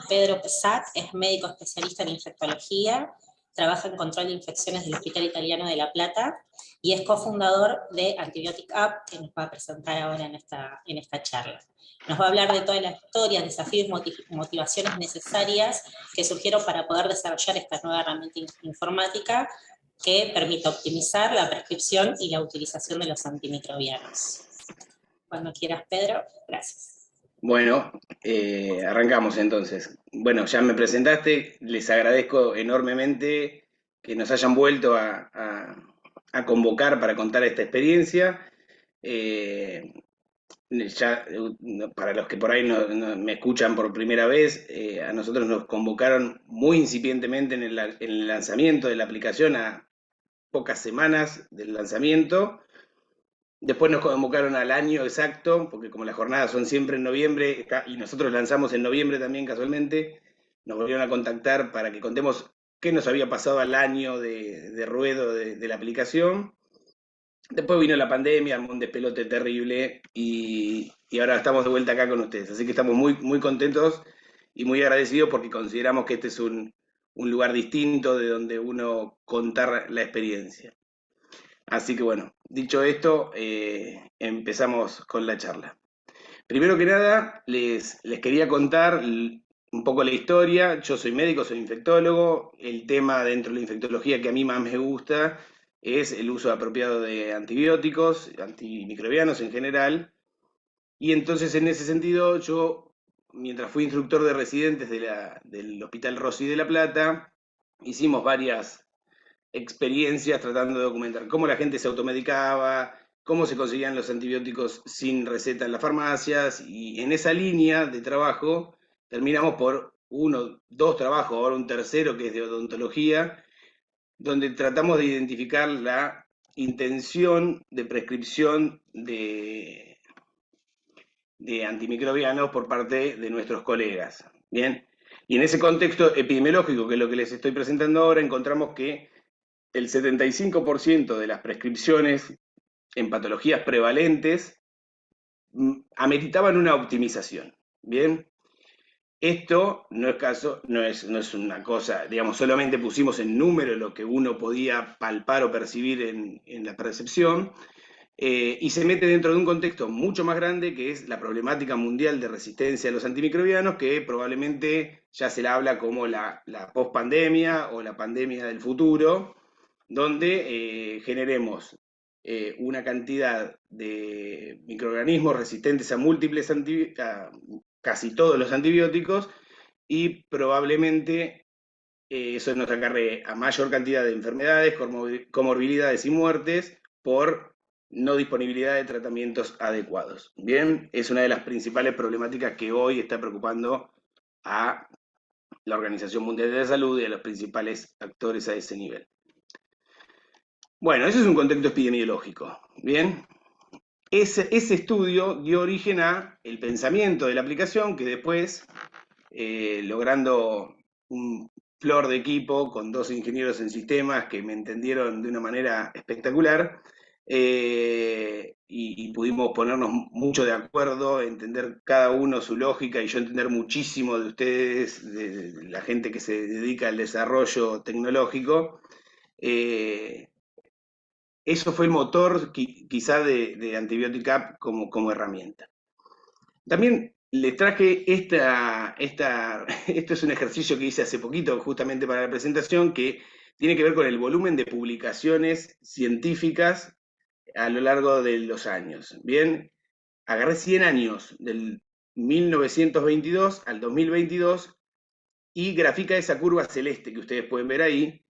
Pedro Pesat, es médico especialista en infectología, trabaja en control de infecciones del Hospital Italiano de La Plata y es cofundador de Antibiotic App, que nos va a presentar ahora en esta charla. Nos va a hablar de todas las historias, desafíos y motivaciones necesarias que surgieron para poder desarrollar esta nueva herramienta informática que permite optimizar la prescripción y la utilización de los antimicrobianos. Cuando quieras, Pedro, gracias. Bueno, arrancamos entonces. Bueno, ya me presentaste, les agradezco enormemente que nos hayan vuelto a convocar para contar esta experiencia. Ya, para los que por ahí me escuchan por primera vez, a nosotros nos convocaron muy incipientemente en el lanzamiento de la aplicación, a pocas semanas del lanzamiento. Después nos convocaron al año exacto, porque como las jornadas son siempre en noviembre, y nosotros lanzamos en noviembre también casualmente, nos volvieron a contactar para que contemos qué nos había pasado al año de ruedo de la aplicación. Después vino la pandemia, un despelote terrible, y ahora estamos de vuelta acá con ustedes. Así que estamos muy, muy contentos y muy agradecidos porque consideramos que este es un lugar distinto de donde uno contar la experiencia. Así que bueno, dicho esto, empezamos con la charla. Primero que nada, les quería contar un poco la historia. Yo soy médico, soy infectólogo. El tema dentro de la infectología que a mí más me gusta es el uso apropiado de antibióticos, antimicrobianos en general. Y entonces en ese sentido yo, mientras fui instructor de residentes del Hospital Rossi de La Plata, hicimos varias experiencias tratando de documentar cómo la gente se automedicaba, cómo se conseguían los antibióticos sin receta en las farmacias, y en esa línea de trabajo terminamos por dos trabajos, ahora un tercero que es de odontología, donde tratamos de identificar la intención de prescripción de antimicrobianos por parte de nuestros colegas. Bien, y en ese contexto epidemiológico, que es lo que les estoy presentando ahora, encontramos que el 75% de las prescripciones en patologías prevalentes ameritaban una optimización. Bien, esto no es una cosa, digamos, solamente pusimos en número lo que uno podía palpar o percibir en la percepción, y se mete dentro de un contexto mucho más grande, que es la problemática mundial de resistencia a los antimicrobianos, que probablemente ya se la habla como la pospandemia o la pandemia del futuro, donde generemos una cantidad de microorganismos resistentes a múltiples casi todos los antibióticos, y probablemente eso nos acarre a mayor cantidad de enfermedades, comorbilidades y muertes por no disponibilidad de tratamientos adecuados. Bien, es una de las principales problemáticas que hoy está preocupando a la Organización Mundial de la Salud y a los principales actores a ese nivel. Bueno, ese es un contexto epidemiológico. Bien, ese estudio dio origen a el pensamiento de la aplicación, que después, logrando un flor de equipo con dos ingenieros en sistemas que me entendieron de una manera espectacular, y pudimos ponernos mucho de acuerdo, entender cada uno su lógica, y yo entender muchísimo de ustedes, de la gente que se dedica al desarrollo tecnológico. Eso fue el motor quizá de Antibiotic App como herramienta. También les traje esto es un ejercicio que hice hace poquito justamente para la presentación, que tiene que ver con el volumen de publicaciones científicas a lo largo de los años. Bien, agarré 100 años, del 1922 al 2022, y grafica esa curva celeste que ustedes pueden ver ahí.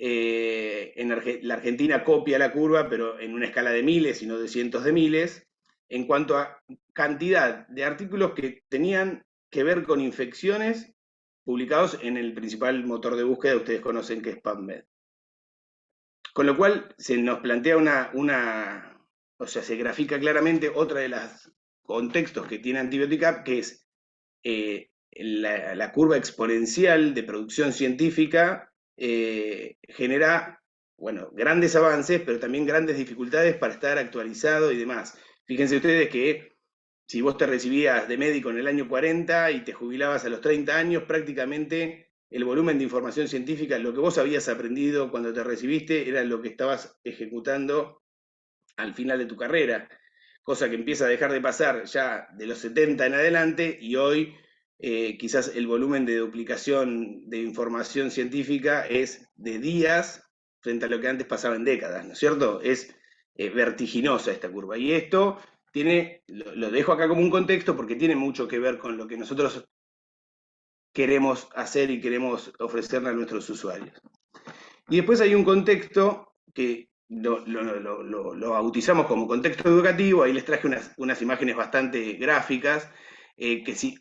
La Argentina copia la curva, pero en una escala de miles y no de cientos de miles, en cuanto a cantidad de artículos que tenían que ver con infecciones publicados en el principal motor de búsqueda que ustedes conocen, que es PubMed. Con lo cual se nos plantea o sea, se grafica claramente otra de los contextos que tiene Antibiotic App, que es la curva exponencial de producción científica. Genera, bueno, grandes avances, pero también grandes dificultades para estar actualizado y demás. Fíjense ustedes que si vos te recibías de médico en el año 40 y te jubilabas a los 30 años, prácticamente el volumen de información científica, lo que vos habías aprendido cuando te recibiste, era lo que estabas ejecutando al final de tu carrera, cosa que empieza a dejar de pasar ya de los 70 en adelante, y hoy quizás el volumen de duplicación de información científica es de días frente a lo que antes pasaba en décadas, ¿no es cierto? Es vertiginosa esta curva. Y esto lo dejo acá como un contexto porque tiene mucho que ver con lo que nosotros queremos hacer y queremos ofrecerle a nuestros usuarios. Y después hay un contexto que lo bautizamos como contexto educativo. Ahí les traje unas imágenes bastante gráficas, que sí,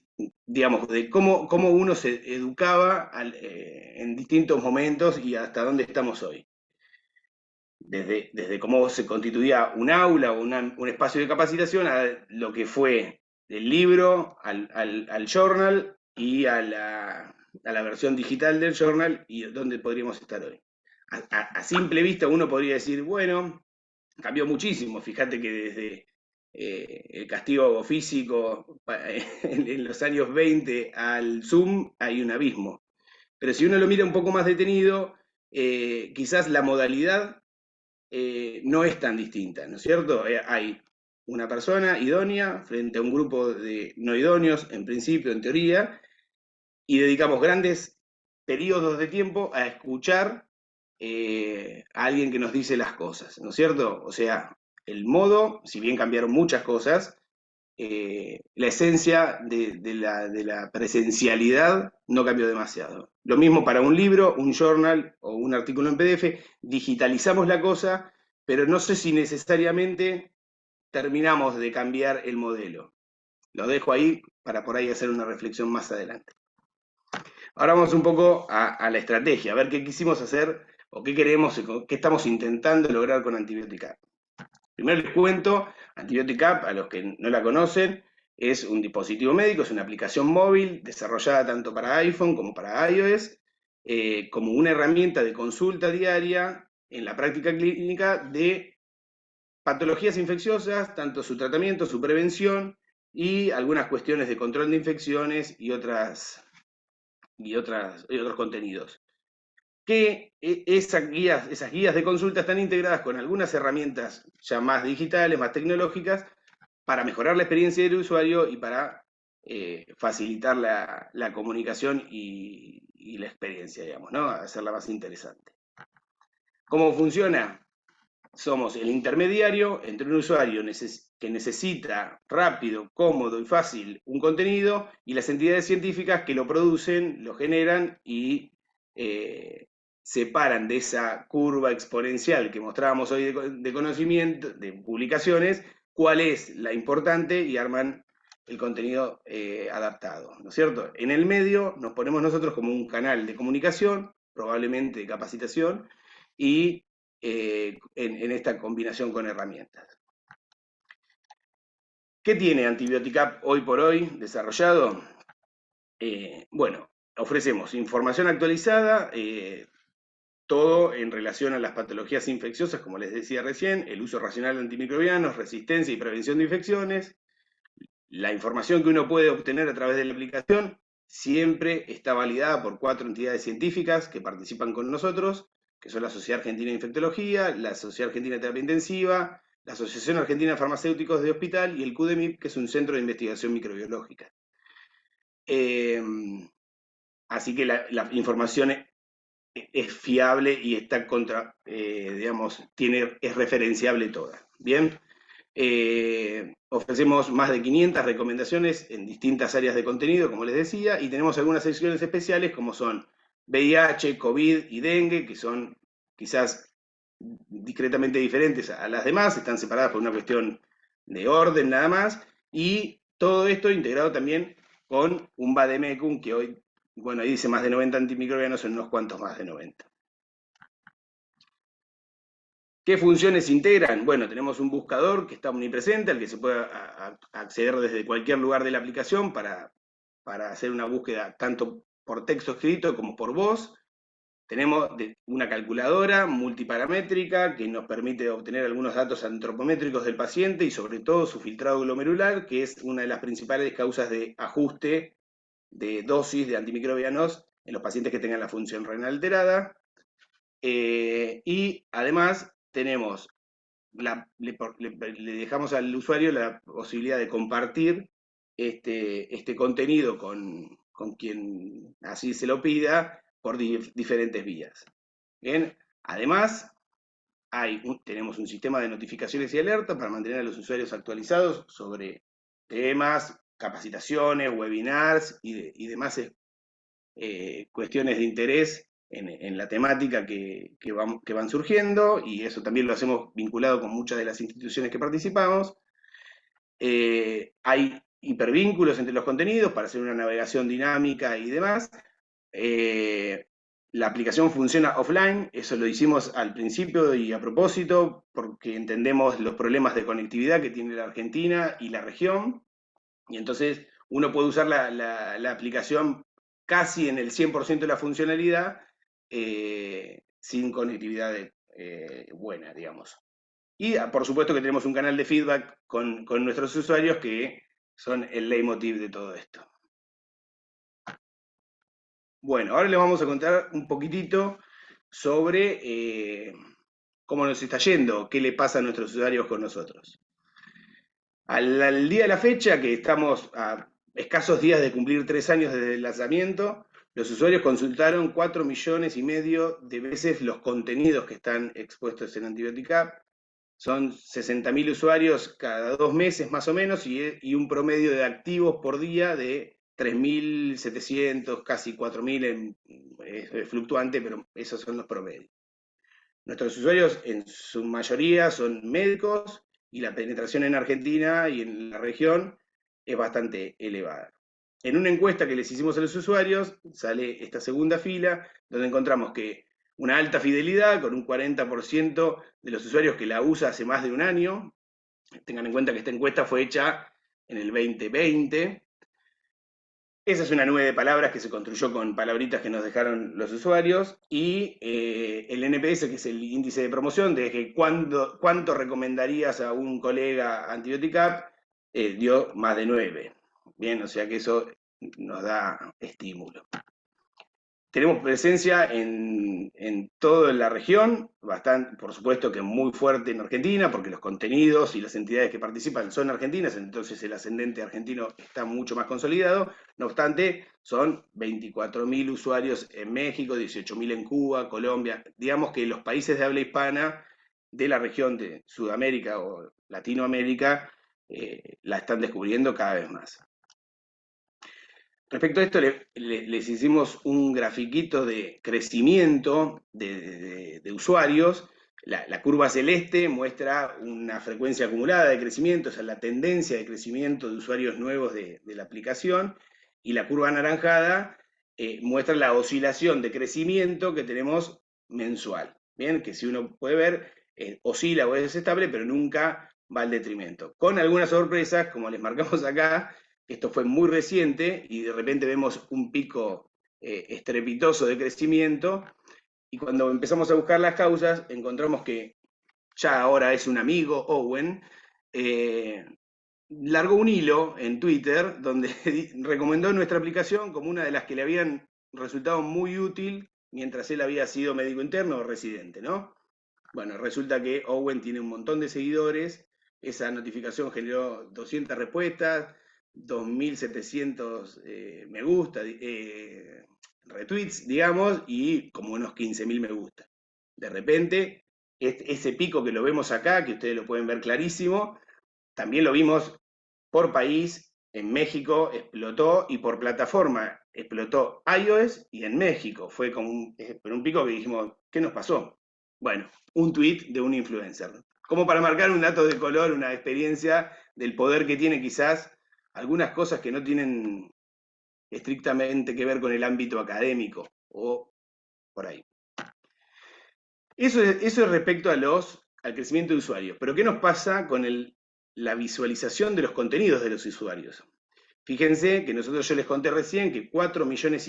digamos, de cómo uno se educaba en distintos momentos y hasta dónde estamos hoy. Desde cómo se constituía un aula o un espacio de capacitación a lo que fue del libro al journal y a la versión digital del journal y dónde podríamos estar hoy. A simple vista uno podría decir, bueno, cambió muchísimo. Fíjate que desde el castigo físico en los años 20 al Zoom hay un abismo. Pero si uno lo mira un poco más detenido, quizás la modalidad no es tan distinta, ¿no es cierto? Hay una persona idónea frente a un grupo de no idóneos, en principio, en teoría, y dedicamos grandes periodos de tiempo a escuchar a alguien que nos dice las cosas, ¿no es cierto? O sea, el modo, si bien cambiaron muchas cosas, la esencia de la presencialidad no cambió demasiado. Lo mismo para un libro, un journal o un artículo en PDF, digitalizamos la cosa, pero no sé si necesariamente terminamos de cambiar el modelo. Lo dejo ahí para por ahí hacer una reflexión más adelante. Ahora vamos un poco a la estrategia, a ver qué quisimos hacer o qué queremos, qué estamos intentando lograr con Antibiotic. Primero les cuento, Antibiotic App, a los que no la conocen, es un dispositivo médico, es una aplicación móvil desarrollada tanto para iPhone como para iOS, como una herramienta de consulta diaria en la práctica clínica de patologías infecciosas, tanto su tratamiento, su prevención y algunas cuestiones de control de infecciones y otros contenidos. Que esas guías de consulta están integradas con algunas herramientas ya más digitales, más tecnológicas, para mejorar la experiencia del usuario y para facilitar la comunicación y la experiencia, digamos, ¿no? Hacerla más interesante. ¿Cómo funciona? Somos el intermediario entre un usuario que necesita rápido, cómodo y fácil un contenido y las entidades científicas que lo producen, lo generan y separan de esa curva exponencial que mostrábamos hoy de conocimiento, de publicaciones, cuál es la importante y arman el contenido adaptado, ¿no es cierto? En el medio nos ponemos nosotros como un canal de comunicación, probablemente de capacitación, y en esta combinación con herramientas. ¿Qué tiene Antibiotic App hoy por hoy desarrollado? Bueno, ofrecemos información actualizada, todo en relación a las patologías infecciosas, como les decía recién, el uso racional de antimicrobianos, resistencia y prevención de infecciones. La información que uno puede obtener a través de la aplicación siempre está validada por 4 entidades científicas que participan con nosotros, que son la Sociedad Argentina de Infectología, la Sociedad Argentina de Terapia Intensiva, la Asociación Argentina de Farmacéuticos de Hospital y el QDMIP, que es un centro de investigación microbiológica. Así que la información es fiable y está digamos, es referenciable toda. Bien. Ofrecemos más de 500 recomendaciones en distintas áreas de contenido, como les decía, y tenemos algunas secciones especiales como son VIH, COVID y dengue, que son quizás discretamente diferentes a las demás, están separadas por una cuestión de orden nada más, y todo esto integrado también con un vademecum que hoy, bueno, ahí dice más de 90 antimicrobianos, son unos cuantos más de 90. ¿Qué funciones integran? Bueno, tenemos un buscador que está omnipresente, al que se puede acceder desde cualquier lugar de la aplicación para hacer una búsqueda tanto por texto escrito como por voz. tenemos una calculadora multiparamétrica que nos permite obtener algunos datos antropométricos del paciente y sobre todo su filtrado glomerular, que es una de las principales causas de ajuste de dosis de antimicrobianos en los pacientes que tengan la función renal alterada. Y además tenemos, le dejamos al usuario la posibilidad de compartir este contenido con quien así se lo pida por diferentes vías. Bien, además tenemos un sistema de notificaciones y alertas para mantener a los usuarios actualizados sobre temas, capacitaciones, webinars y demás cuestiones de interés en la temática que van surgiendo, y eso también lo hacemos vinculado con muchas de las instituciones que participamos. Hay hipervínculos entre los contenidos para hacer una navegación dinámica y demás. La aplicación funciona offline, eso lo hicimos al principio y a propósito, porque entendemos los problemas de conectividad que tiene la Argentina y la región, y entonces uno puede usar la aplicación casi en el 100% de la funcionalidad, sin conectividad buena, digamos. Y por supuesto que tenemos un canal de feedback con nuestros usuarios que son el leitmotiv de todo esto. Bueno, ahora les vamos a contar un poquitito sobre cómo nos está yendo, qué le pasa a nuestros usuarios con nosotros. Al día de la fecha, que estamos a escasos días de cumplir 3 años desde el lanzamiento, los usuarios consultaron 4,5 millones de veces los contenidos que están expuestos en Antibiotic App. Son 60.000 usuarios cada 2 meses más o menos, y un promedio de activos por día de 3.700, casi 4.000, es fluctuante, pero esos son los promedios. Nuestros usuarios en su mayoría son médicos, y la penetración en Argentina y en la región es bastante elevada. En una encuesta que les hicimos a los usuarios, sale esta segunda fila, donde encontramos que una alta fidelidad, con un 40% de los usuarios que la usa hace más de un año. Tengan en cuenta que esta encuesta fue hecha en el 2020. Esa es una nube de palabras que se construyó con palabritas que nos dejaron los usuarios, y el NPS, que es el índice de promoción, de que cuánto recomendarías a un colega Antibiotic App, dio más de 9. Bien, o sea que eso nos da estímulo. Tenemos presencia en toda la región, bastante, por supuesto que muy fuerte en Argentina, porque los contenidos y las entidades que participan son argentinas, entonces el ascendente argentino está mucho más consolidado. No obstante, son 24.000 usuarios en México, 18.000 en Cuba, Colombia. Digamos que los países de habla hispana de la región de Sudamérica o Latinoamérica la están descubriendo cada vez más. Respecto a esto, les hicimos un grafiquito de crecimiento de usuarios. La curva celeste muestra una frecuencia acumulada de crecimiento, esa es la tendencia de crecimiento de usuarios nuevos de la aplicación, y la curva anaranjada muestra la oscilación de crecimiento que tenemos mensual. Bien, que si uno puede ver, oscila o es estable, pero nunca va al detrimento. Con algunas sorpresas, como les marcamos acá. Esto fue muy reciente y de repente vemos un pico estrepitoso de crecimiento, y cuando empezamos a buscar las causas encontramos que ya ahora es un amigo, Owen, largó un hilo en Twitter donde recomendó nuestra aplicación como una de las que le habían resultado muy útil mientras él había sido médico interno o residente, ¿no? Bueno, resulta que Owen tiene un montón de seguidores, esa notificación generó 200 respuestas, 2.700 me gusta, retweets, digamos, y como unos 15.000 me gusta. De repente, ese pico que lo vemos acá, que ustedes lo pueden ver clarísimo, también lo vimos por país. En México explotó, y por plataforma explotó iOS, y en México fue como un pico que dijimos, ¿qué nos pasó? Bueno, un tweet de un influencer. Como para marcar un dato de color, una experiencia del poder que tiene quizás algunas cosas que no tienen estrictamente que ver con el ámbito académico, o por ahí. Eso es respecto al crecimiento de usuarios. Pero ¿qué nos pasa con la visualización de los contenidos de los usuarios? Fíjense que yo les conté recién que 4,5 millones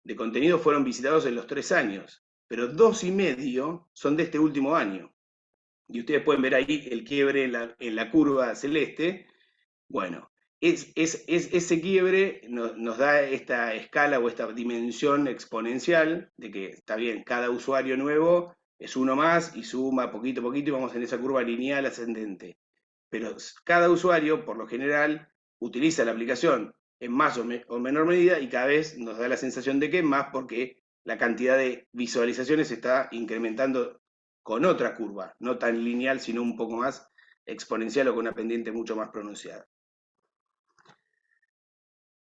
de contenido fueron visitados en los 3 años, pero 2,5 son de este último año. Y ustedes pueden ver ahí el quiebre en la curva celeste. Bueno, ese quiebre nos da esta escala o esta dimensión exponencial de que está bien, cada usuario nuevo es uno más y suma poquito a poquito y vamos en esa curva lineal ascendente. Pero cada usuario, por lo general, utiliza la aplicación en más o menor medida y cada vez nos da la sensación de que más porque la cantidad de visualizaciones se está incrementando con otra curva, no tan lineal, sino un poco más exponencial o con una pendiente mucho más pronunciada.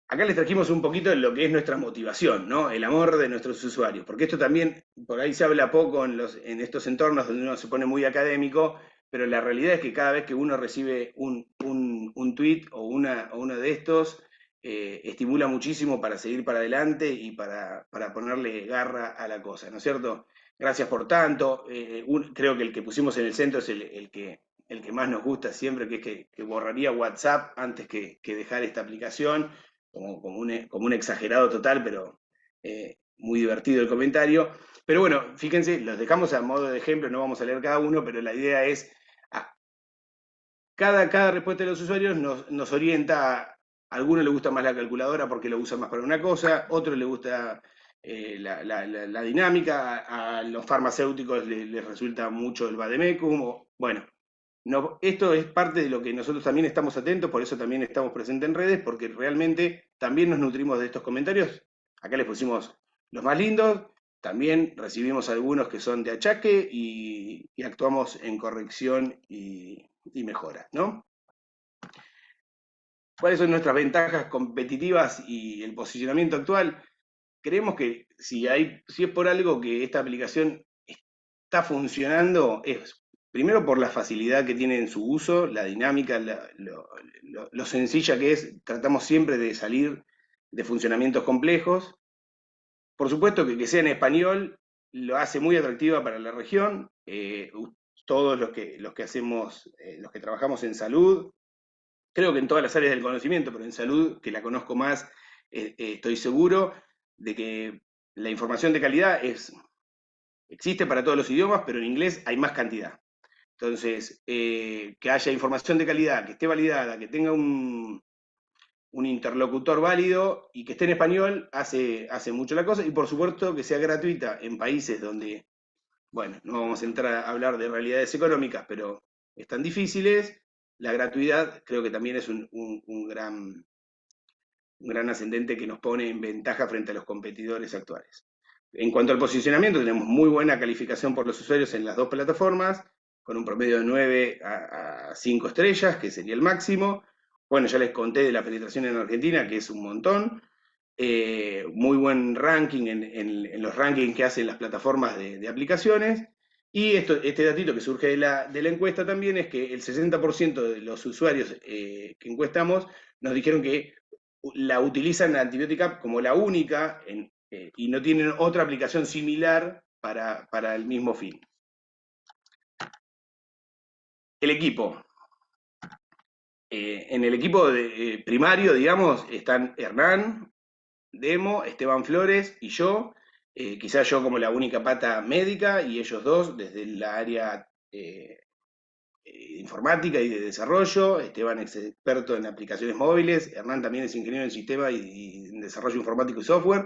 Acá les trajimos un poquito de lo que es nuestra motivación, ¿no? El amor de nuestros usuarios, porque esto también, por ahí se habla poco en estos entornos donde uno se pone muy académico, pero la realidad es que cada vez que uno recibe un tweet o uno de estos, estimula muchísimo para seguir para adelante y para ponerle garra a la cosa, ¿no es cierto? Gracias por tanto. Creo que el que pusimos en el centro es el que más nos gusta siempre, que es que borraría WhatsApp antes que dejar esta aplicación como un exagerado total, pero muy divertido el comentario. Pero bueno, fíjense, los dejamos a modo de ejemplo, no vamos a leer cada uno, pero la idea es, cada respuesta de los usuarios nos orienta, a alguno le gusta más la calculadora porque lo usa más para una cosa, otro le gusta la dinámica, a los farmacéuticos les resulta mucho el vademecum, bueno, no, esto es parte de lo que nosotros también estamos atentos, por eso también estamos presentes en redes, porque realmente también nos nutrimos de estos comentarios. Acá les pusimos los más lindos, también recibimos algunos que son de achaque y actuamos en corrección y mejora, ¿no? ¿Cuáles son nuestras ventajas competitivas y el posicionamiento actual? Creemos que si es por algo que esta aplicación está funcionando, es primero por la facilidad que tiene en su uso, la dinámica, lo sencilla que es. Tratamos siempre de salir de funcionamientos complejos. Por supuesto que sea en español lo hace muy atractiva para la región. Todos los que hacemos, los que trabajamos en salud, creo que en todas las áreas del conocimiento, pero en salud, que la conozco más, estoy seguro de que la información de calidad existe para todos los idiomas, pero en inglés hay más cantidad. Entonces, que haya información de calidad, que esté validada, que tenga un interlocutor válido y que esté en español, hace mucho la cosa. Y por supuesto que sea gratuita en países donde, bueno, no vamos a entrar a hablar de realidades económicas, pero están difíciles. La gratuidad creo que también es un gran ascendente que nos pone en ventaja frente a los competidores actuales. En cuanto al posicionamiento, tenemos muy buena calificación por los usuarios en las dos plataformas, con un promedio de 9 a 5 estrellas, que sería el máximo. Bueno, ya les conté de la penetración en Argentina, que es un montón. Muy buen ranking en los rankings que hacen las plataformas de aplicaciones. Y este datito que surge de la encuesta también es que el 60% de los usuarios que encuestamos nos dijeron que la utilizan Antibiotic App como la única y no tienen otra aplicación similar para el mismo fin. El equipo. En el equipo primario, digamos, están Hernán, Demo, Esteban Flores y yo. Quizás yo como la única pata médica y ellos dos desde la área informática y de desarrollo. Esteban es experto en aplicaciones móviles, Hernán también es ingeniero en sistema y en desarrollo informático y software,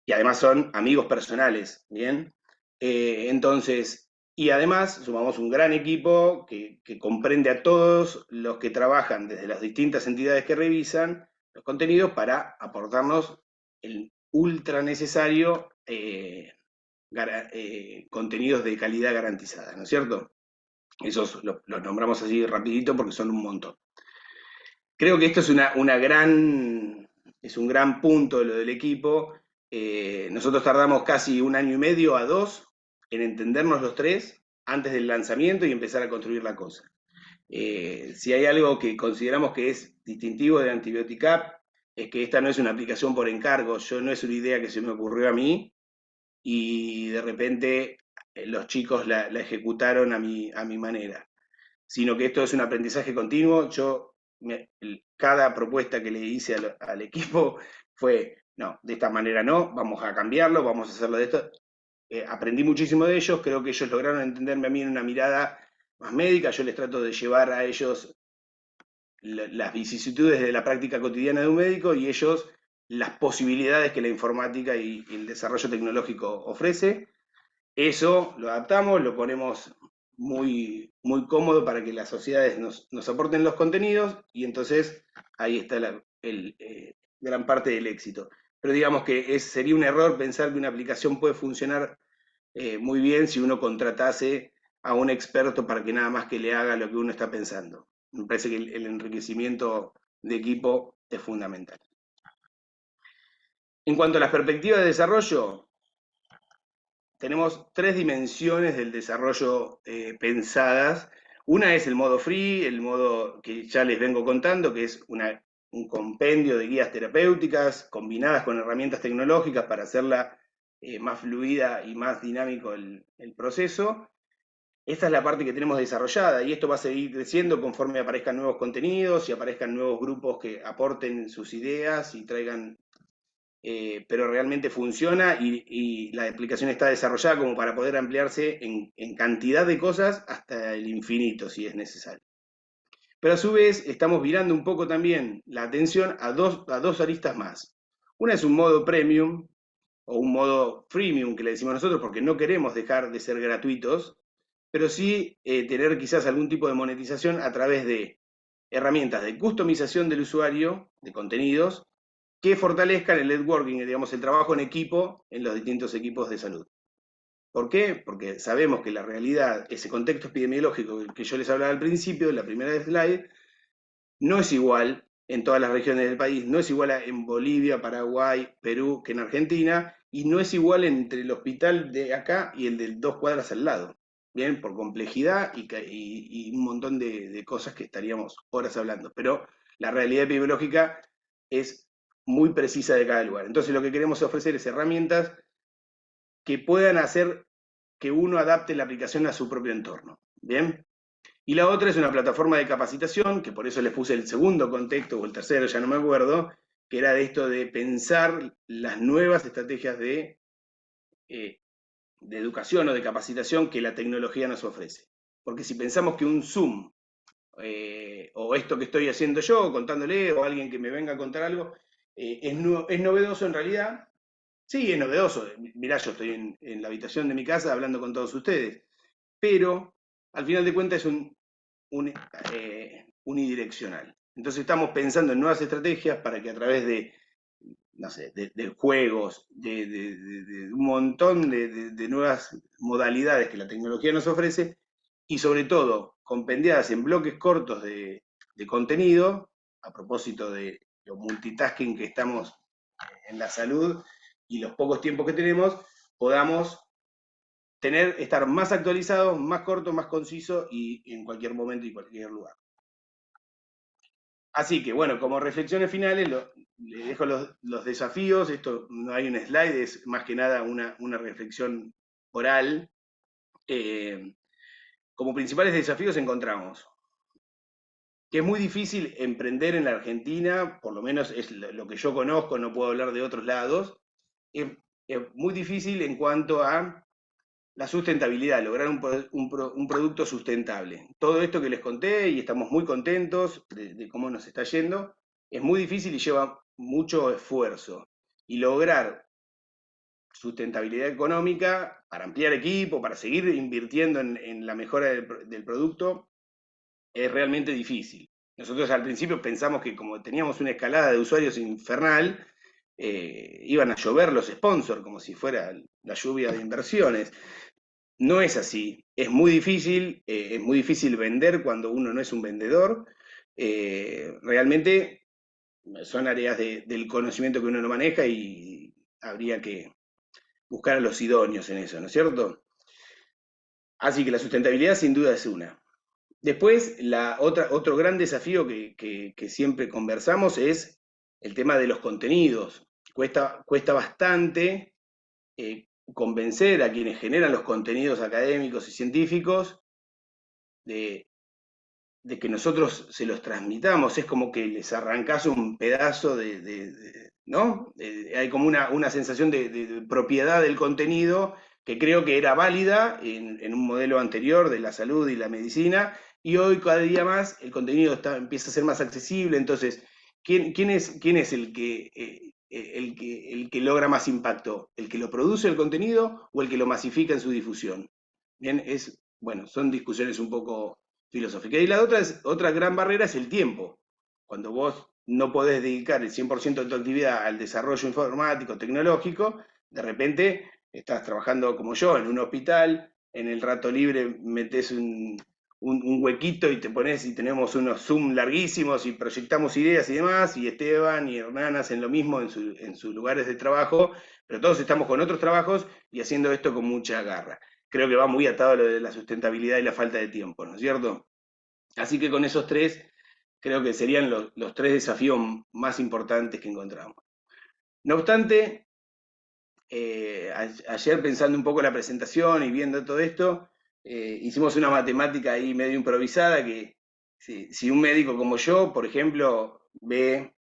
y además son amigos personales, ¿bien? Entonces, y además sumamos un gran equipo que comprende a todos los que trabajan desde las distintas entidades que revisan los contenidos para aportarnos el ultra necesario contenidos de calidad garantizada, ¿no es cierto? Esos los nombramos así rapidito porque son un montón. Creo que esto es un gran punto de lo del equipo. Nosotros tardamos casi 1 año y medio a 2 en entendernos los tres antes del lanzamiento y empezar a construir la cosa. Si hay algo que consideramos que es distintivo de Antibiotic App, es que esta no es una aplicación por encargo, no es una idea que se me ocurrió a mí y de repente los chicos la ejecutaron a mi manera, sino que esto es un aprendizaje continuo. Cada propuesta que le hice al equipo fue no, de esta manera no, vamos a cambiarlo, vamos a hacerlo de esto. Aprendí muchísimo de ellos, creo que ellos lograron entenderme a mí en una mirada más médica, yo les trato de llevar a ellos las vicisitudes de la práctica cotidiana de un médico y ellos las posibilidades que la informática y el desarrollo tecnológico ofrece. Eso lo adaptamos, lo ponemos muy cómodo para que las sociedades nos aporten los contenidos y entonces ahí está gran parte del éxito. Pero digamos que sería un error pensar que una aplicación puede funcionar muy bien si uno contratase a un experto para que nada más que le haga lo que uno está pensando. Me parece que el enriquecimiento de equipo es fundamental. En cuanto a las perspectivas de desarrollo, tenemos 3 dimensiones del desarrollo pensadas. Una es el modo free, el modo que ya les vengo contando, que es un compendio de guías terapéuticas combinadas con herramientas tecnológicas para hacerla más fluida y más dinámico el proceso. Esta es la parte que tenemos desarrollada y esto va a seguir creciendo conforme aparezcan nuevos contenidos y aparezcan nuevos grupos que aporten sus ideas y traigan, pero realmente funciona y la aplicación está desarrollada como para poder ampliarse en cantidad de cosas hasta el infinito si es necesario. Pero a su vez estamos virando un poco también la atención a dos aristas más. Una es un modo premium o un modo freemium que le decimos nosotros porque no queremos dejar de ser gratuitos, pero sí tener quizás algún tipo de monetización a través de herramientas de customización del usuario, de contenidos, que fortalezcan el networking, digamos, el trabajo en equipo en los distintos equipos de salud. ¿Por qué? Porque sabemos que la realidad, ese contexto epidemiológico que yo les hablaba al principio, en la primera slide, no es igual en todas las regiones del país, no es igual en Bolivia, Paraguay, Perú que en Argentina, y no es igual entre el hospital de acá y el de 2 cuadras al lado. Bien, por complejidad y un montón de cosas que estaríamos horas hablando. Pero la realidad epidemiológica es muy precisa de cada lugar. Entonces lo que queremos ofrecer es herramientas que puedan hacer que uno adapte la aplicación a su propio entorno. Bien. Y la otra es una plataforma de capacitación, que por eso les puse el segundo contexto, o el tercero, ya no me acuerdo, que era de esto de pensar las nuevas estrategias de educación o de capacitación que la tecnología nos ofrece. Porque si pensamos que un Zoom, o esto que estoy haciendo yo, contándole, o alguien que me venga a contar algo, es novedoso en realidad. Sí, es novedoso. Mirá, yo estoy en la habitación de mi casa hablando con todos ustedes, pero al final de cuentas es unidireccional. Entonces estamos pensando en nuevas estrategias para que a través de, no sé, de juegos, de un montón de nuevas modalidades que la tecnología nos ofrece, y sobre todo compendiadas en bloques cortos de contenido, a propósito de lo multitasking que estamos en la salud y los pocos tiempos que tenemos, podamos estar más actualizados, más corto, más conciso y en cualquier momento y cualquier lugar. Así que bueno, como reflexiones finales, le dejo los desafíos. Esto no hay un slide, es más que nada una reflexión oral. Como principales desafíos encontramos que es muy difícil emprender en la Argentina, por lo menos es lo que yo conozco, no puedo hablar de otros lados. Es muy difícil en cuanto a la sustentabilidad, lograr un producto sustentable. Todo esto que les conté, y estamos muy contentos de cómo nos está yendo, es muy difícil y lleva mucho esfuerzo. Y lograr sustentabilidad económica para ampliar equipo, para seguir invirtiendo en la mejora del producto, es realmente difícil. Nosotros al principio pensamos que como teníamos una escalada de usuarios infernal, iban a llover los sponsors, como si fuera la lluvia de inversiones. No es así, es muy difícil vender cuando uno no es un vendedor. Realmente son áreas del conocimiento que uno no maneja y habría que buscar a los idóneos en eso, ¿no es cierto? Así que la sustentabilidad sin duda es una. Después, otro gran desafío que siempre conversamos es el tema de los contenidos. Cuesta bastante convencer a quienes generan los contenidos académicos y científicos de que nosotros se los transmitamos. Es como que les arrancás un pedazo ¿no? Hay como una sensación de propiedad del contenido que creo que era válida en un modelo anterior de la salud y la medicina, y hoy cada día más el contenido empieza a ser más accesible. Entonces, ¿quién es el que logra más impacto? ¿El que lo produce el contenido o el que lo masifica en su difusión? Bien, bueno, son discusiones un poco filosóficas. Y la otra gran barrera es el tiempo. Cuando vos no podés dedicar el 100% de tu actividad al desarrollo informático, tecnológico, de repente estás trabajando como yo en un hospital, en el rato libre metés un huequito y te pones y tenemos unos Zoom larguísimos y proyectamos ideas y demás, y Esteban y Hernán hacen lo mismo en sus lugares de trabajo, pero todos estamos con otros trabajos y haciendo esto con mucha garra. Creo que va muy atado a lo de la sustentabilidad y la falta de tiempo, ¿no es cierto? Así que con esos tres, creo que serían los tres desafíos más importantes que encontramos. No obstante, ayer pensando un poco la presentación y viendo todo esto, hicimos una matemática ahí medio improvisada que si un médico como yo, por ejemplo, ve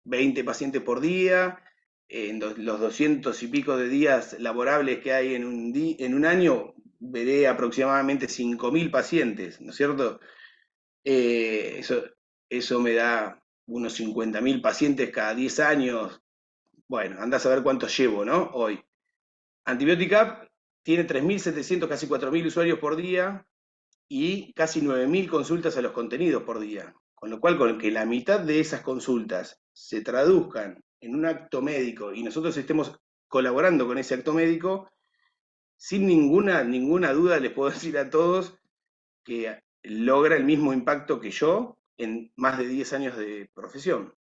20 pacientes por día, en los 200 y pico de días laborables que hay en un año, veré aproximadamente 5.000 pacientes, ¿no es cierto? Eh, eso, eso me da unos 50.000 pacientes cada 10 años. Bueno, andás a ver cuántos llevo, ¿no? Hoy. Antibiotic App tiene 3.700, casi 4.000 usuarios por día y casi 9.000 consultas a los contenidos por día. Con lo cual, con que la mitad de esas consultas se traduzcan en un acto médico y nosotros estemos colaborando con ese acto médico, sin ninguna duda les puedo decir a todos que logra el mismo impacto que yo en más de 10 años de profesión.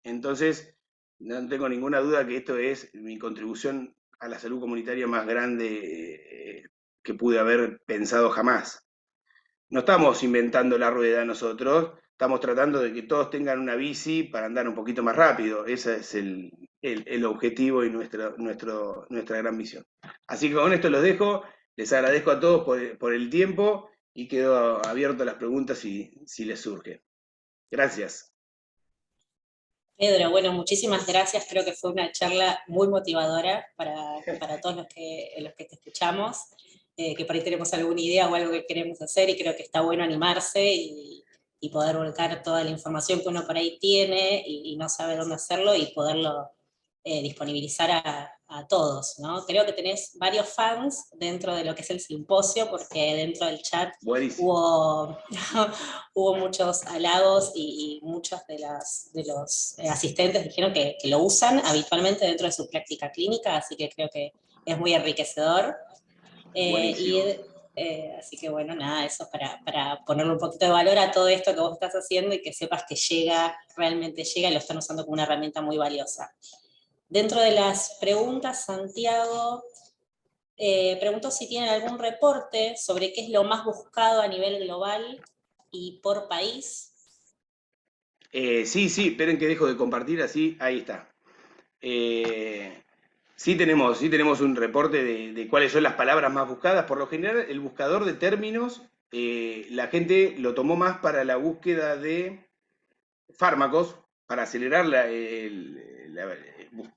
Entonces, no tengo ninguna duda que esto es mi contribución a la salud comunitaria más grande que pude haber pensado jamás. No estamos inventando la rueda nosotros, estamos tratando de que todos tengan una bici para andar un poquito más rápido. Ese es el objetivo y nuestra gran misión. Así que con esto los dejo, les agradezco a todos por el tiempo y quedo abierto a las preguntas si les surge. Gracias. Pedro, bueno, muchísimas gracias. Creo que fue una charla muy motivadora para todos los que te escuchamos, que por ahí tenemos alguna idea o algo que queremos hacer y creo que está bueno animarse y poder volcar toda la información que uno por ahí tiene y no sabe dónde hacerlo y poderlo disponibilizar a todos, ¿no? Creo que tenés varios fans dentro de lo que es el simposio, porque dentro del chat Buenísimo. hubo, hubo muchos halagos y muchos de los asistentes dijeron que lo usan habitualmente dentro de su práctica clínica, así que creo que es muy enriquecedor. Buenísimo. Así que bueno, nada, eso es para ponerle un poquito de valor a todo esto que vos estás haciendo y que sepas que llega, realmente llega y lo están usando como una herramienta muy valiosa. Dentro de las preguntas, Santiago preguntó si tienen algún reporte sobre qué es lo más buscado a nivel global y por país. Sí, esperen que dejo de compartir, así, ahí está. Eh, sí tenemos un reporte de cuáles son las palabras más buscadas. Por lo general, el buscador de términos, la gente lo tomó más para la búsqueda de fármacos, para acelerar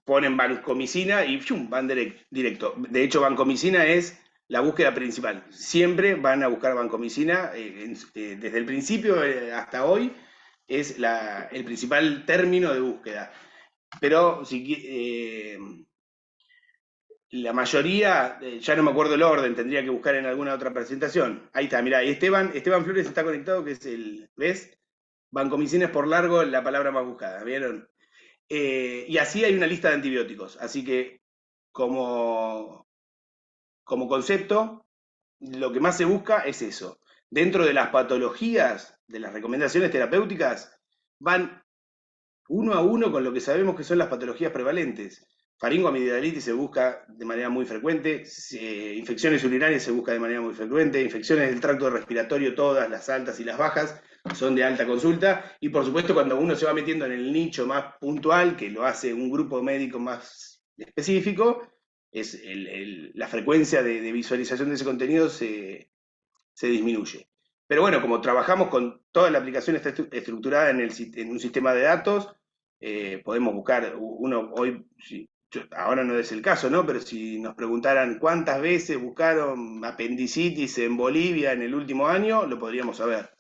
ponen vancomicina y ¡fium! Van directo. De hecho, vancomicina es la búsqueda principal. Siempre van a buscar vancomicina, desde el principio hasta hoy, es el principal término de búsqueda. Pero la mayoría, ya no me acuerdo el orden, tendría que buscar en alguna otra presentación. Ahí está, mirá, Esteban Flores está conectado, que es ¿ves? Vancomicina es por largo la palabra más buscada, ¿vieron? Y así hay una lista de antibióticos. Así que, como, como concepto, lo que más se busca es eso. Dentro de las patologías, de las recomendaciones terapéuticas, van uno a uno con lo que sabemos que son las patologías prevalentes. Faringoamigdalitis se busca de manera muy frecuente, infecciones urinarias se busca de manera muy frecuente, infecciones del tracto respiratorio, todas las altas y las bajas, son de alta consulta, y por supuesto cuando uno se va metiendo en el nicho más puntual, que lo hace un grupo médico más específico, la frecuencia de visualización de ese contenido se disminuye. Pero bueno, como trabajamos con toda la aplicación está estructurada en un sistema de datos, podemos buscar, uno hoy, ahora no es el caso, ¿no? Pero si nos preguntaran cuántas veces buscaron apendicitis en Bolivia en el último año, lo podríamos saber.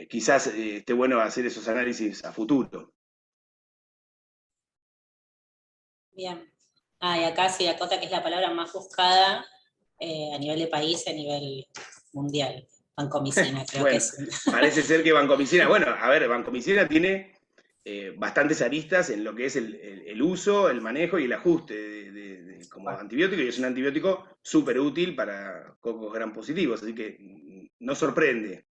Quizás esté bueno hacer esos análisis a futuro. Bien. Y acá sí, Dakota, que es la palabra más buscada a nivel de país, a nivel mundial. Vancomicina, creo que Bueno, es. parece ser que Vancomicina, bueno, a ver, Vancomicina tiene bastantes aristas en lo que es el uso, el manejo y el ajuste como antibiótico, y es un antibiótico súper útil para cocos gram positivos, así que no sorprende.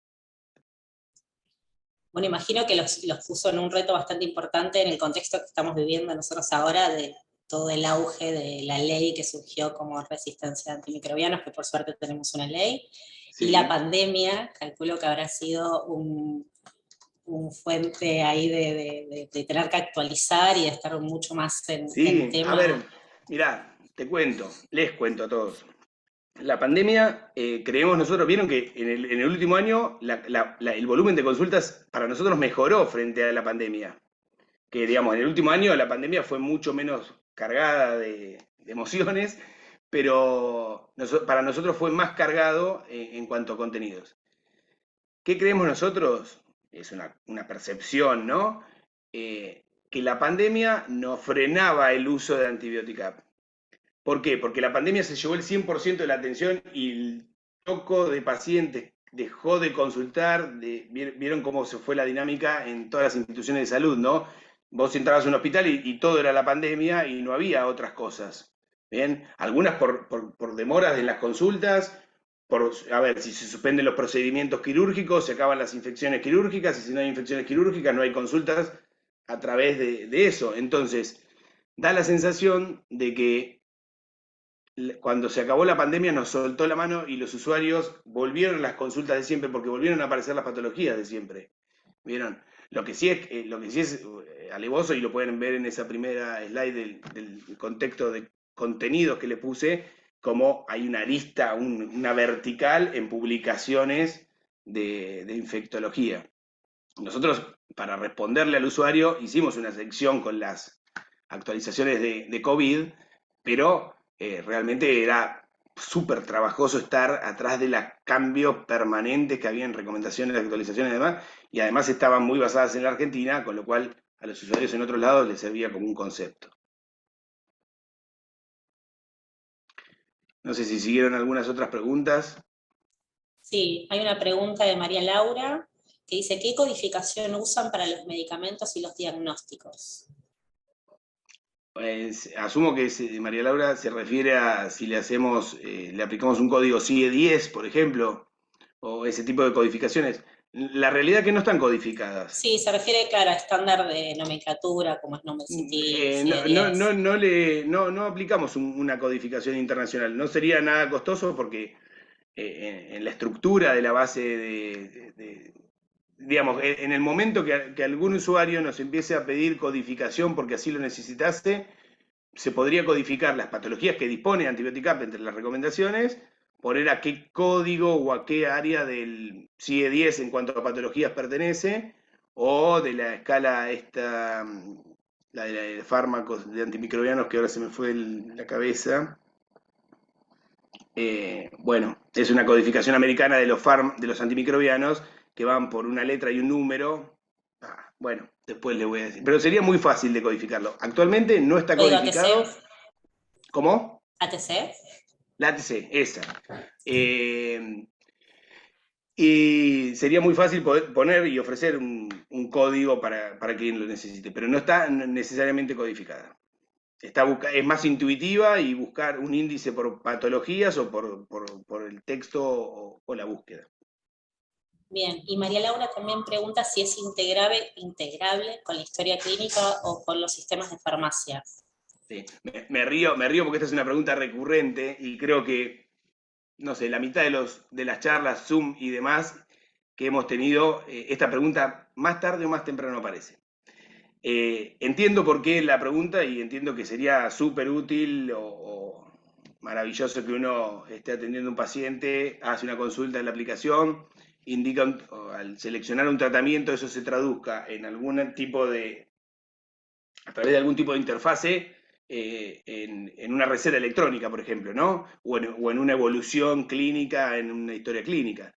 Bueno, imagino que los puso en un reto bastante importante en el contexto que estamos viviendo nosotros ahora, de todo el auge de la ley que surgió como resistencia a antimicrobianos, que por suerte tenemos una ley, y la Sí, pandemia, calculo que habrá sido un fuente ahí de tener que actualizar y de estar mucho más en sí, a ver, tema. mirá, les cuento a todos. La pandemia, creemos nosotros, vieron que en el último año el volumen de consultas para nosotros mejoró frente a la pandemia. Que digamos, en el último año la pandemia fue mucho menos cargada de emociones, pero para nosotros fue más cargado en cuanto a contenidos. ¿Qué creemos nosotros? Es una percepción, ¿no? Que la pandemia no frenaba el uso de antibiótica. ¿Por qué? Porque la pandemia se llevó el 100% de la atención y el toco de pacientes dejó de consultar, vieron cómo se fue la dinámica en todas las instituciones de salud, ¿no? Vos entrabas a un hospital y todo era la pandemia y no había otras cosas. ¿Bien? Algunas por demoras en las consultas, a ver, si se suspenden los procedimientos quirúrgicos, se acaban las infecciones quirúrgicas, y si no hay infecciones quirúrgicas, no hay consultas a través de eso. Entonces, da la sensación de que cuando se acabó la pandemia nos soltó la mano y los usuarios volvieron a las consultas de siempre porque volvieron a aparecer las patologías de siempre. ¿Vieron? Lo que sí es alevoso, y lo pueden ver en esa primera slide del contexto de contenidos que le puse, como hay una lista, una vertical en publicaciones de infectología. Nosotros, para responderle al usuario, hicimos una sección con las actualizaciones de COVID, pero realmente era súper trabajoso estar atrás de los cambios permanentes que había en recomendaciones, actualizaciones y demás, y además estaban muy basadas en la Argentina, con lo cual a los usuarios en otros lados les servía como un concepto. No sé si siguieron algunas otras preguntas. Sí, hay una pregunta de María Laura que dice, ¿qué codificación usan para los medicamentos y los diagnósticos? Asumo que María Laura se refiere a si le aplicamos un código CIE 10, por ejemplo, o ese tipo de codificaciones. La realidad es que no están codificadas. Sí, se refiere, claro, a estándar de nomenclatura, como es NomenCT, No, no, no, CIE-10. no aplicamos una codificación internacional. No sería nada costoso porque en la estructura de la base digamos, en el momento que algún usuario nos empiece a pedir codificación porque así lo necesitase, se podría codificar las patologías que dispone Antibiotic entre las recomendaciones, poner a qué código o a qué área del CIE 10 en cuanto a patologías pertenece, o de la escala esta, la de fármacos de antimicrobianos, que ahora se me fue la cabeza. Bueno, es una codificación americana de los antimicrobianos que van por una letra y un número. Bueno, después le voy a decir. Pero sería muy fácil de codificarlo. Actualmente no está ¿Código ATC? codificado. ¿Cómo? ¿ATC? La ATC, esa. Eh, y sería muy fácil poder poner y ofrecer un código para quien lo necesite, pero no está necesariamente codificada. Es más intuitiva y buscar un índice por patologías o por el texto o la búsqueda. Bien, y María Laura también pregunta si es integrable con la historia clínica o con los sistemas de farmacia. Sí. Me río porque esta es una pregunta recurrente y creo que, no sé, la mitad de las charlas, Zoom y demás que hemos tenido, esta pregunta más tarde o más temprano aparece. Entiendo por qué la pregunta y entiendo que sería súper útil o maravilloso que uno esté atendiendo a un paciente, hace una consulta en la aplicación o al seleccionar un tratamiento, eso se traduzca en algún tipo de, a través de algún tipo de interfase, en una receta electrónica, por ejemplo, ¿no? O en una evolución clínica, en una historia clínica.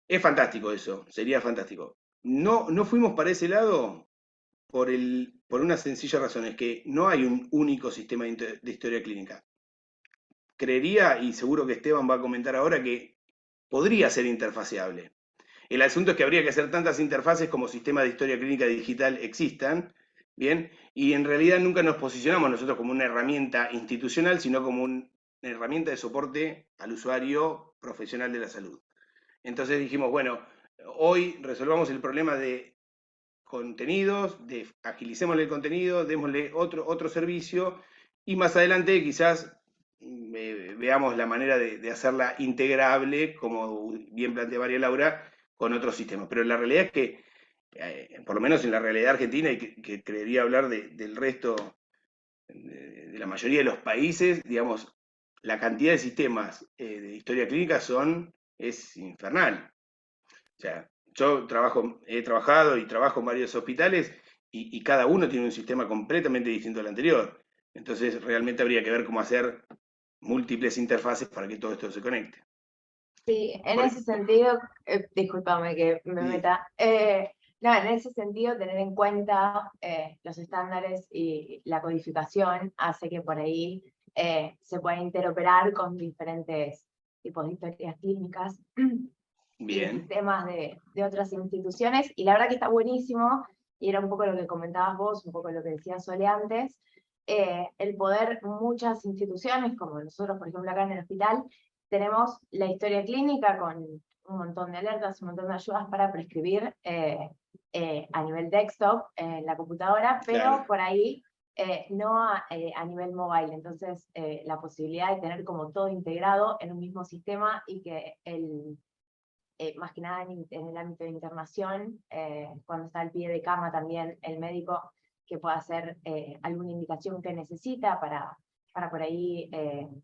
Es fantástico eso, sería fantástico. No fuimos para ese lado por una sencilla razón, es que no hay un único sistema de historia clínica. Creería, y seguro que Esteban va a comentar ahora, que podría ser interfaceable. El asunto es que habría que hacer tantas interfaces como sistemas de historia clínica digital existan, ¿bien? Y en realidad nunca nos posicionamos nosotros como una herramienta institucional, sino como una herramienta de soporte al usuario profesional de la salud. Entonces dijimos, bueno, hoy resolvamos el problema de contenidos, agilicemos el contenido, démosle otro servicio, y más adelante quizás veamos la manera de hacerla integrable, como bien plantea María Laura, con otros sistemas. Pero la realidad es que, por lo menos en la realidad argentina, y que creería hablar del resto, de la mayoría de los países, digamos, la cantidad de sistemas de historia clínica es infernal. O sea, he trabajado y trabajo en varios hospitales y cada uno tiene un sistema completamente distinto al anterior. Entonces, realmente habría que ver cómo hacer múltiples interfaces para que todo esto se conecte. Sí, en Por- ese sentido, discúlpame que me Sí, meta. No, en ese sentido, tener en cuenta los estándares y la codificación hace que por ahí se pueda interoperar con diferentes tipos de historias clínicas y de bien, sistemas de otras instituciones. Y la verdad que está buenísimo, y era un poco lo que comentabas vos, un poco lo que decía Sole antes, el poder muchas instituciones, como nosotros, por ejemplo, acá en el hospital, tenemos la historia clínica con un montón de alertas, un montón de ayudas para prescribir a nivel desktop en la computadora, pero claro. por ahí no a nivel mobile. Entonces, la posibilidad de tener como todo integrado en un mismo sistema y que más que nada en el ámbito de internación, cuando está al pie de cama también el médico que pueda hacer alguna indicación que necesita para por ahí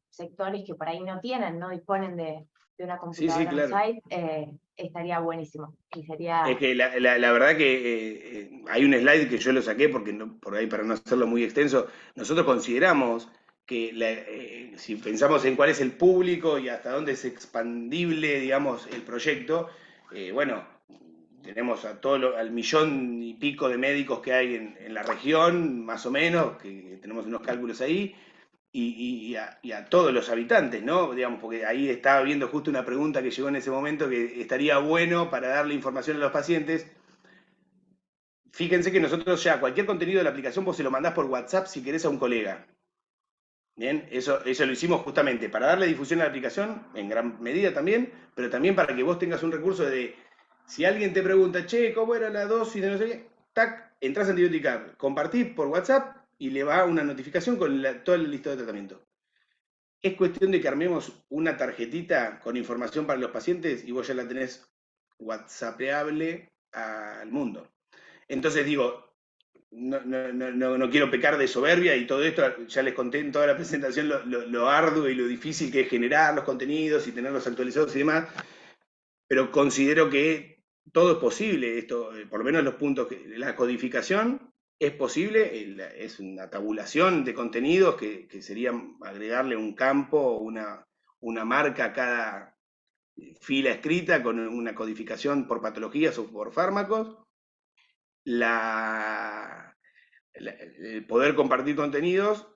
sectores que por ahí no tienen, no disponen de una Sí, sí, computadora claro. on-site, estaría buenísimo. Y sería... Es que la verdad que hay un slide que yo lo saqué porque por ahí para no hacerlo muy extenso, nosotros consideramos que si pensamos en cuál es el público y hasta dónde es expandible, digamos, el proyecto, bueno, tenemos al 1.000.000 y pico de médicos que hay en la región, más o menos, que tenemos unos cálculos ahí, y a todos los habitantes, ¿no? Digamos, porque ahí estaba viendo justo una pregunta que llegó en ese momento que estaría bueno para darle información a los pacientes. Fíjense que nosotros ya cualquier contenido de la aplicación vos se lo mandás por WhatsApp si querés a un colega. Bien, eso lo hicimos justamente para darle difusión a la aplicación, en gran medida también, pero también para que vos tengas un recurso de, si alguien te pregunta, che, ¿cómo era la dosis de no sé qué? Tac, entras a Antibiotic, compartís por WhatsApp y le va una notificación con todo el listado de tratamiento. Es cuestión de que armemos una tarjetita con información para los pacientes y vos ya la tenés whatsappeable al mundo. Entonces digo, no quiero pecar de soberbia y todo esto, ya les conté en toda la presentación lo arduo y lo difícil que es generar los contenidos y tenerlos actualizados y demás, pero considero que todo es posible, esto, por lo menos los puntos, la codificación es posible, es una tabulación de contenidos que sería agregarle un campo o una marca a cada fila escrita con una codificación por patologías o por fármacos, el poder compartir contenidos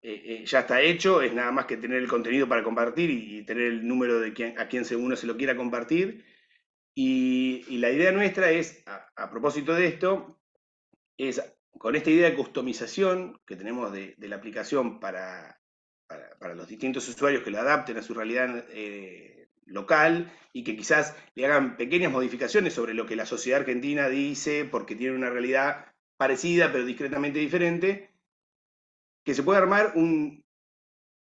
ya está hecho, es nada más que tener el contenido para compartir y tener el número de a quien uno se lo quiera compartir. Y la idea nuestra es, a propósito de esto, es con esta idea de customización que tenemos de la aplicación para los distintos usuarios que lo adapten a su realidad local y que quizás le hagan pequeñas modificaciones sobre lo que la sociedad argentina dice, porque tiene una realidad parecida pero discretamente diferente, que se pueda armar un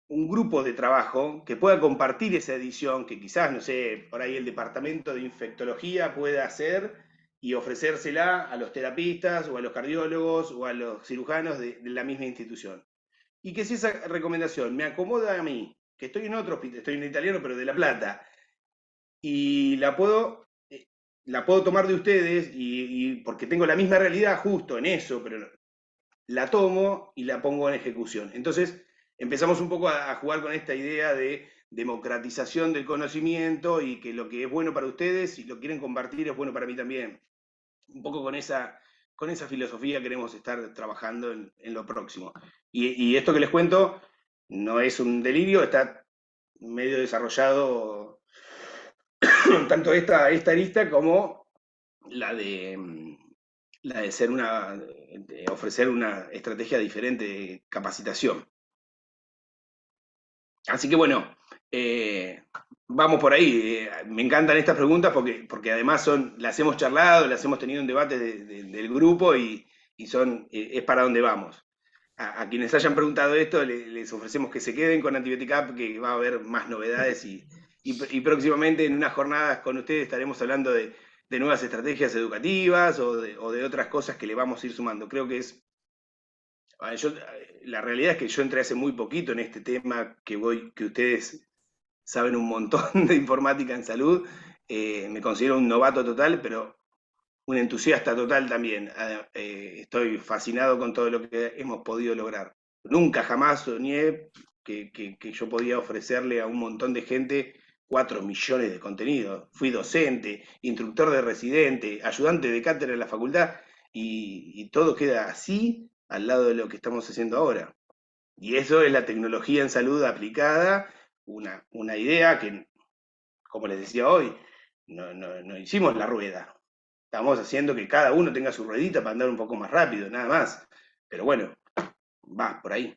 grupo de trabajo que pueda compartir esa edición, que quizás, no sé, por ahí el departamento de infectología pueda hacer y ofrecérsela a los terapistas o a los cardiólogos o a los cirujanos de la misma institución. Y que si esa recomendación me acomoda a mí, que estoy en otro hospital, estoy en italiano, pero de La Plata, y la puedo tomar de ustedes, y porque tengo la misma realidad justo en eso, pero la tomo y la pongo en ejecución. Entonces empezamos un poco a jugar con esta idea de democratización del conocimiento y que lo que es bueno para ustedes, si lo quieren compartir, es bueno para mí también. Un poco con esa filosofía queremos estar trabajando en lo próximo. Y esto que les cuento no es un delirio, está medio desarrollado tanto esta arista como la de ser de ofrecer una estrategia diferente de capacitación. Así que bueno, vamos por ahí. Me encantan estas preguntas porque además las hemos charlado, las hemos tenido en debate del grupo y es para dónde vamos. A quienes hayan preguntado esto, les ofrecemos que se queden con Antibiotic App, que va a haber más novedades y próximamente en unas jornadas con ustedes estaremos hablando de nuevas estrategias educativas o de otras cosas que le vamos a ir sumando. Creo que la realidad es que yo entré hace muy poquito en este tema, que ustedes saben un montón de informática en salud. Me considero un novato total, pero un entusiasta total también. Estoy fascinado con todo lo que hemos podido lograr. Nunca jamás soñé que yo podía ofrecerle a un montón de gente 4 millones de contenidos. Fui docente, instructor de residente, ayudante de cátedra en la facultad, y todo queda así al lado de lo que estamos haciendo ahora. Y eso es la tecnología en salud aplicada, una idea que, como les decía hoy, no hicimos la rueda. Estamos haciendo que cada uno tenga su ruedita para andar un poco más rápido, nada más. Pero bueno, va por ahí.